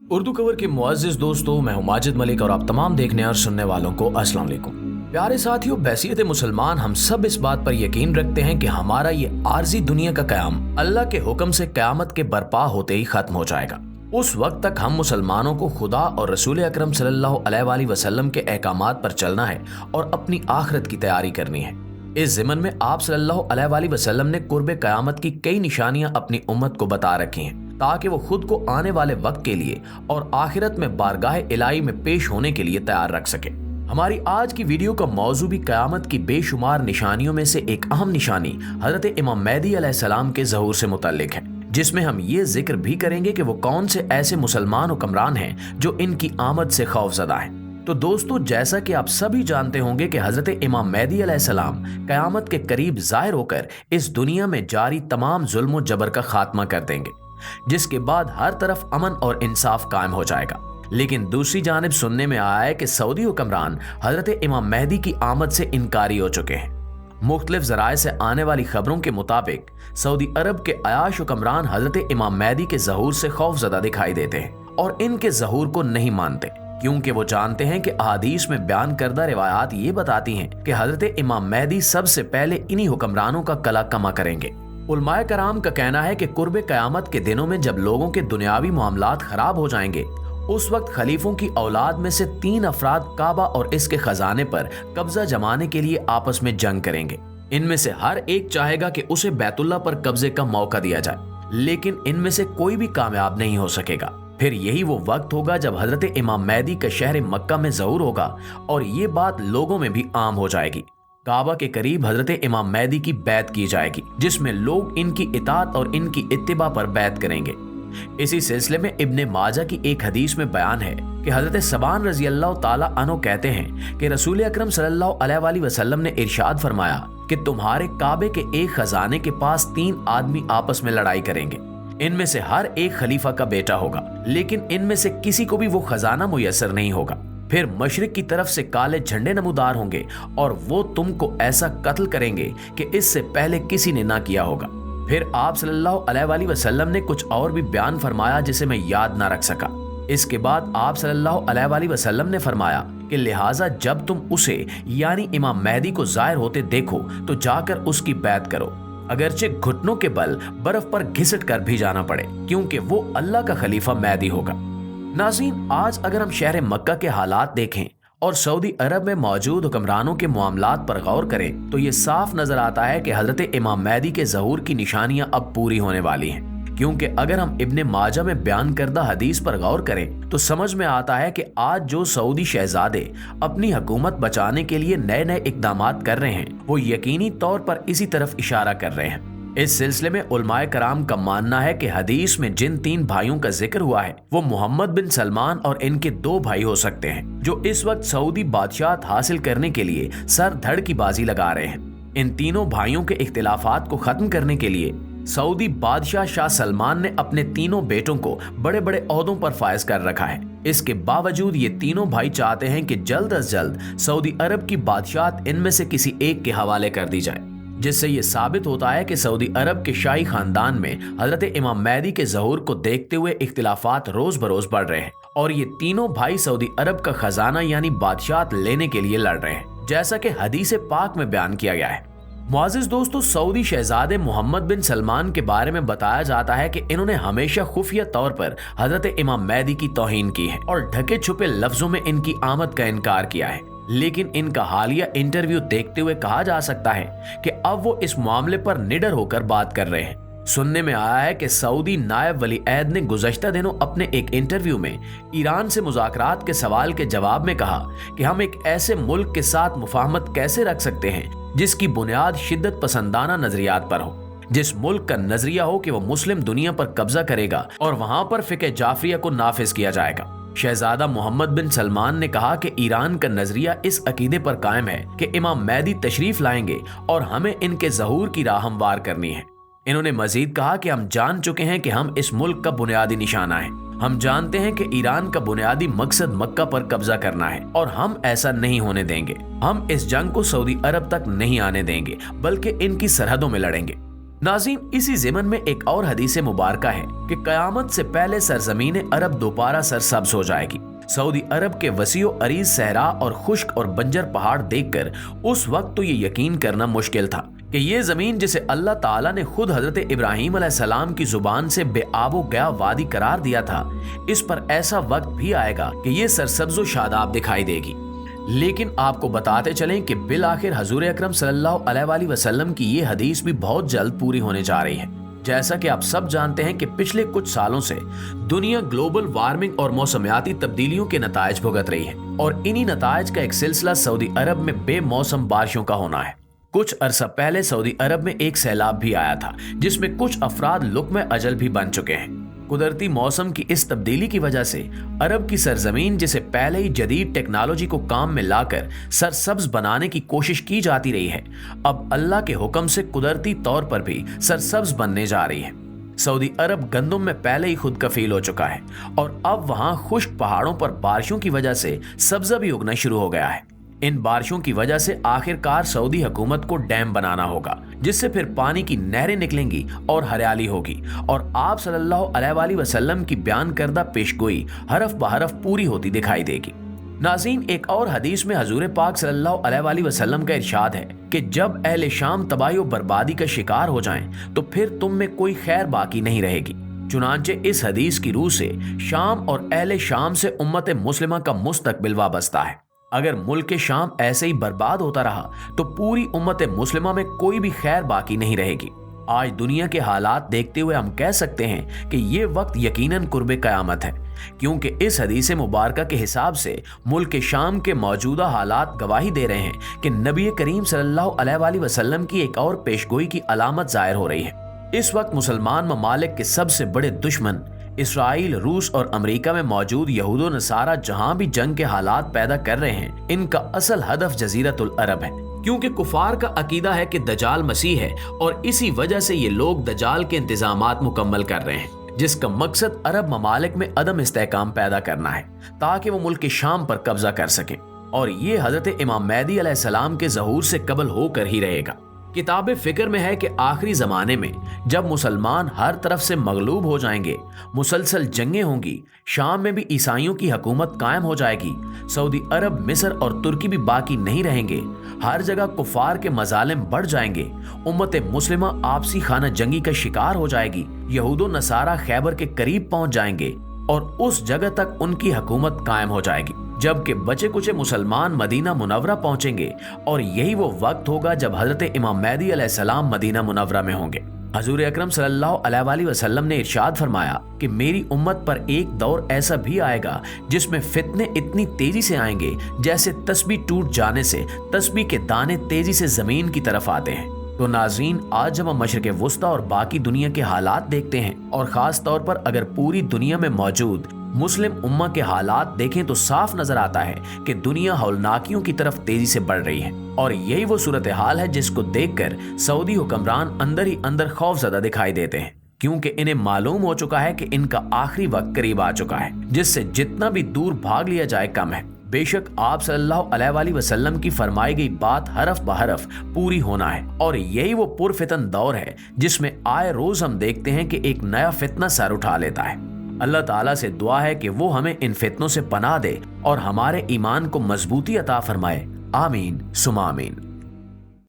Urdu cover के मुअज़्ज़िज़ दोस्तों, मैं हूं माजिद मलिक और आप तमाम देखने और सुनने वालों को अस्सलाम वालेकुम। प्यारे साथियों, बैसियत मुसलमान हम सब इस बात पर यकीन रखते हैं कि हमारा ये आर्जी दुनिया का क़याम अल्लाह के हुक्म से क़यामत के बर्पा होते ही खत्म हो जाएगा। उस वक्त तक हम मुसलमानों को खुदा और रसूल अकरम सल्लल्लाहु अलैहि वसल्लम के अहकामात पर चलना है और अपनी आखिरत की तैयारी करनी है। इस ज़िमन में आप सल्लल्लाहु अलैहि वसल्लम ने कुर्ब क़यामत की कई निशानियां अपनी उम्मत को बता रखी हैं ताकि वो खुद को आने वाले वक्त के लिए और आखिरत में बारगाह इलाही में पेश होने के लिए तैयार रख सके। हमारी आज की वीडियो का मौजू भी क़यामत की बेशुमार निशानियों में से एक अहम निशानी हजरत इमाम मेहदी अलैहिस्सलाम के ज़हूर से मुतल्लिक है, जिसमें हम ये जिक्र भी करेंगे कि वो कौन से ऐसे मुसलमान हुक्मरान हैं जो इनकी आमद से खौफज़दा हैं। तो दोस्तों, जैसा कि आप सभी जानते होंगे कि हजरत इमाम मेहदी अलैहिस्सलाम क़यामत के करीब ज़ाहिर होकर इस दुनिया में जारी तमाम जुल्म और जबर का खात्मा कर देंगे, जिसके बाद हर तरफ अमन और इंसाफ कायम हो जाएगा। लेकिन दूसरी जानिब सुनने में आया है कि सऊदी हुक्मरान हजरत इमाम मेहदी की आमद से इनकारी हो चुके हैं। मुख्तलिफ ज़राए से आने वाली खबरों के मुताबिक सऊदी अरब के अयाश हुक्मरान हजरत इमाम मेहदी के ज़हूर से खौफज़दा दिखाई देते हैं और इनके ज़हूर को नहीं मानते, क्योंकि वो जानते हैं कि अहादीस में बयान करदा रिवायात ये बताती हैं कि हजरत इमाम मेहदी सबसे पहले इन्हीं हुक्मरानों का कला कमा करेंगे। उलमाए कराम का कहना है कि कुर्ब क़यामत के दिनों में जब लोगों के दुनियावी मामलात खराब हो जाएंगे, उस वक्त खलीफों की औलाद में से 3 अफराद काबा और इसके खजाने पर कब्जा जमाने के लिए आपस में जंग करेंगे। इनमें से हर एक चाहेगा कि उसे बैतुल्लाह पर कब्जे का मौका दिया जाए, लेकिन इनमें से कोई भी कामयाब नहीं हो सकेगा। फिर यही वो वक्त होगा जब हजरत इमाम मेहदी का शहर मक्का में ज़हूर होगा और ये बात लोगों में भी आम हो जाएगी। काबा के करीब हजरत इमाम मेहदी की बैत की जाएगी, जिसमें लोग इनकी इताअत और इनकी इत्तिबा पर बैत करेंगे। इसी सिलसिले में इब्ने माजा की एक हदीस में बयान है कि हजरत सबान रजी अल्लाह ताला अन्हु कहते हैं कि रसूल अकरम सल्लल्लाहु अलैहि वसल्लम ने इरशाद फरमाया कि तुम्हारे काबे के एक खजाने के पास 3 आदमी आपस में लड़ाई करेंगे। इनमें से हर एक खलीफा का बेटा होगा, लेकिन इनमें से किसी को भी वो खजाना मुयस्सर नहीं होगा। फिर मशरिक की तरफ से काले झंडे नमूदार होंगे और वो तुमको ऐसा कत्ल करेंगे कि इससे पहले किसी ने ना किया होगा। फिर आप सल्लल्लाहु अलैहि वसल्लम ने कुछ और भी बयान फरमाया जिसे मैं याद ना रख सका। इसके बाद आप सल्लल्लाहु अलैहि वसल्लम ने फरमाया कि लिहाजा जब तुम उसे यानी इमाम मेहदी को ज़ाहिर होते देखो तो जाकर उसकी बैत करो, अगरचे घुटनों के बल बर्फ पर घिसट कर भी जाना पड़े, क्योंकि वो अल्लाह का खलीफा मेहदी होगा। नाज़रीन, आज अगर हम शहर मक्का के हालात देखें और सऊदी अरब में मौजूद हुक्मरानों के मामलात पर गौर करें तो ये साफ नजर आता है कि हजरत इमाम मेहदी के ज़हूर की निशानियां अब पूरी होने वाली हैं। क्योंकि अगर हम इब्ने माजा में बयान करदा हदीस पर गौर करें तो समझ में आता है कि आज जो सऊदी शहजादे अपनी हुकूमत बचाने के लिए नए नए इक़दामात कर रहे हैं, वो यकीनी तौर पर इसी तरफ इशारा कर रहे हैं। इस सिलसिले में उलमाए कराम का मानना है कि हदीस में जिन 3 भाइयों का जिक्र हुआ है वो मोहम्मद बिन सलमान और इनके 2 भाई हो सकते हैं, जो इस वक्त सऊदी बादशाहत हासिल करने के लिए सर धड़ की बाजी लगा रहे हैं। इन तीनों भाइयों के इख्तिलाफात को खत्म करने के लिए सऊदी बादशाह शाह सलमान ने अपने तीनों बेटों को बड़े बड़े ओहदों पर फायज कर रखा है। इसके बावजूद ये तीनों भाई चाहते हैं कि जल्द अज जल्द सऊदी अरब की बादशाहत इनमें से किसी एक के हवाले कर दी जाए, जिससे ये साबित होता है कि सऊदी अरब के शाही खानदान में हजरत इमाम मेहदी के ज़हूर को देखते हुए इख्तिलाफात रोज बरोज बढ़ रहे हैं और ये तीनों भाई सऊदी अरब का खजाना यानी बादशाहत लेने के लिए लड़ रहे हैं, जैसा कि हदीस पाक में बयान किया गया है। मुअज़्ज़िज़ दोस्तों, सऊदी शहजादे मोहम्मद बिन सलमान के बारे में बताया जाता है कि इन्होंने हमेशा खुफिया तौर पर हजरत इमाम मेहदी की तौहीन की है और ढके छुपे लफ्जों में इनकी आमद का इनकार किया है। लेकिन इनका हालिया इंटरव्यू देखते हुए कहा जा सकता है कि अब वो इस मामले पर निडर होकर बात कर रहे हैं। सुनने में आया है कि सऊदी नायब वली अहद ने गुज़श्ता दिनों अपने एक इंटरव्यू में ईरान से मुज़ाकरात के सवाल के जवाब में कहा कि हम एक ऐसे मुल्क के साथ मुफाहमत कैसे रख सकते हैं जिसकी बुनियाद शिद्दत पसंदाना नजरियात पर हो, जिस मुल्क का नजरिया हो कि वो मुस्लिम दुनिया पर कब्जा करेगा और वहां पर फिक़े जाफरिया को नाफिज किया जाएगा। शहजादा मोहम्मद बिन सलमान ने कहा कि ईरान का नजरिया इस अकीदे पर कायम है कि इमाम मेहदी तशरीफ लाएंगे और हमें इनके ज़हूर की राह हमवार करनी है। इन्होंने मजीद कहा कि हम जान चुके हैं कि हम इस मुल्क का बुनियादी निशाना है। हम जानते हैं कि ईरान का बुनियादी मकसद मक्का पर कब्जा करना है और हम ऐसा नहीं होने देंगे। हम इस जंग को सऊदी अरब तक नहीं आने देंगे, बल्कि इनकी सरहदों में लड़ेंगे। नाज़रीन, इसी ज़िमन में एक और हदीस मुबारका है कि क़यामत से पहले सरज़मीन अरब दोबारा सरसब्ज हो जाएगी। सऊदी अरब के वसीओ अरीज सहरा और खुश्क और बंजर पहाड़ देखकर उस वक्त तो ये यकीन करना मुश्किल था कि ये जमीन जिसे अल्लाह ताला ने खुद हजरत इब्राहीम अलैहिस्सलाम की जुबान से बेआबो गया वादी करार दिया था, इस पर ऐसा वक्त भी आएगा कि ये सरसब्ज़ो शादाब दिखाई देगी। लेकिन आपको बताते चलें कि बिल आखिर हजूर अकरम सल्लल्लाहु अलैहि वसल्लम की ये हदीस भी बहुत जल्द पूरी होने जा रही है। जैसा कि आप सब जानते हैं कि पिछले कुछ सालों से दुनिया ग्लोबल वार्मिंग और मौसमियाती तब्दीलियों के नतायज भुगत रही है और इन्हीं नतायज का एक सिलसिला सऊदी अरब में बेमौसम बारिशों का होना है। कुछ अरसा पहले सऊदी अरब में एक सैलाब भी आया था जिसमें कुछ अफराद लुक़्म अजल भी बन चुके हैं। कुदरती मौसम की इस तब्दीली की वजह से अरब की सरजमीन जिसे पहले ही जदीद टेक्नोलॉजी को काम में लाकर सरसब्ज बनाने की कोशिश की जाती रही है, अब अल्लाह के हुक्म से कुदरती तौर पर भी सरसब्ज बनने जा रही है। सऊदी अरब गंदम में पहले ही खुद कफील हो चुका है और अब वहां खुश्क पहाड़ों पर बारिशों की वजह से सब्जा भी उगना शुरू हो गया है। इन बारिशों की वजह से आखिरकार सऊदी हुकूमत को डैम बनाना होगा जिससे फिर पानी की नहरें निकलेंगी और हरियाली होगी और आप सल्लल्लाहु अलैहि वसल्लम की बयान करदा पेशगोई हरफ बहरफ पूरी होती दिखाई देगी। नाज़रीन, एक और हदीस में हजूर पाक सल्लल्लाहु अलैहि वसल्लम का इरशाद है कि जब अहले शाम तबाही और बर्बादी का शिकार हो जाएं तो फिर तुम में कोई खैर बाकी नहीं रहेगी। चुनांचे इस हदीस की रूह से शाम और अहले शाम से उम्मत मुस्लिमा का मुस्तकबिल वाबस्ता है। अगर मुल्क शाम ऐसे ही बर्बाद होता रहा तो पूरी उम्मत मुस्लिमा में कोई भी खैर बाकी नहीं रहेगी। आज दुनिया के हालात देखते हुए हम कह सकते हैं कि ये वक्त यकीनन कुर्बे क़यामत है, क्योंकि इस हदीस मुबारका के हिसाब से मुल्क शाम के मौजूदा हालात गवाही दे रहे हैं कि नबी करीम सल्लल्लाहु अलैहि वसल्लम की एक और पेशगोई की अलामत जाहिर हो रही है। इस वक्त मुसलमान ममालिक के सबसे बड़े दुश्मन इसराइल, रूस और अमेरिका में मौजूद यहूदो नसारा जहां भी जंग के हालात पैदा कर रहे हैं, इनका असल हदफ जजीरतुल अरब है, क्योंकि कुफार का अकीदा है कि दजाल मसीह है और इसी वजह से ये लोग दजाल के इंतजामात मुकम्मल कर रहे हैं, जिसका मकसद अरब ममालिक में अदम इस्तेहकाम पैदा करना है ताकि वो मुल्क शाम पर कब्जा कर सकें, और ये हजरत इमाम मेहदी अलैहिस्सलाम के ज़हूर से कबल होकर ही रहेगा। किताब फिक्र में है कि आखिरी जमाने में जब मुसलमान हर तरफ से मगलूब हो जाएंगे, मुसलसल जंगें होंगी, शाम में भी ईसाइयों की हुकूमत कायम हो जाएगी, सऊदी अरब, मिस्र और तुर्की भी बाकी नहीं रहेंगे, हर जगह कुफार के मजालिम बढ़ जाएंगे, उम्मत मुस्लिमा आपसी खाना जंगी का शिकार हो जाएगी, यहूदो नसारा खैबर के करीब पहुंच जाएंगे और उस जगह तक उनकी हुकूमत कायम हो जाएगी, जबकि बचे कुचे मुसलमान मदीना मुनव्वरा पहुंचेंगे और यही वो वक्त होगा जब हजरत इमाम मेहदी अलैहिस्सलाम मदीना मुनव्वरा में होंगे। हजूर अकरम सल्लल्लाहु अलैहि वसल्लम ने इरशाद फरमाया कि मेरी उम्मत पर एक दौर ऐसा भी आएगा जिसमें फितने इतनी तेजी से आएंगे जैसे तस्बीह टूट जाने से तस्बीह के दाने तेजी से जमीन की तरफ आते हैं। तो नाज़रीन, आज जब हम मशरिक़ वुस्ता और बाकी दुनिया के हालात देखते हैं और ख़ास तौर पर अगर पूरी दुनिया में मौजूद मुस्लिम उम्मा के हालात देखें तो साफ नजर आता है कि दुनिया हौलनाकियों की तरफ तेजी से बढ़ रही है, और यही वो सूरत हाल है जिसको देखकर सऊदी हुक्मरान अंदर ही अंदर खौफजदा दिखाई देते हैं, क्योंकि इन्हें मालूम हो चुका है कि इनका आखिरी वक्त करीब आ चुका है, जिससे जितना भी दूर भाग लिया जाए कम है। बेशक आप सल्लल्लाहु अलैहि वसल्लम की फरमाई गई बात हरफ बहरफ पूरी होना है, और यही वो पुरफितन दौर है जिसमें आए रोज हम देखते हैं कि एक नया फितना सर उठा लेता है। अल्लाह ताला से दुआ है कि वो हमें इन फितनों से पनाह दे और हमारे ईमान को मजबूती अता फरमाए। आमीन सुमा आमीन।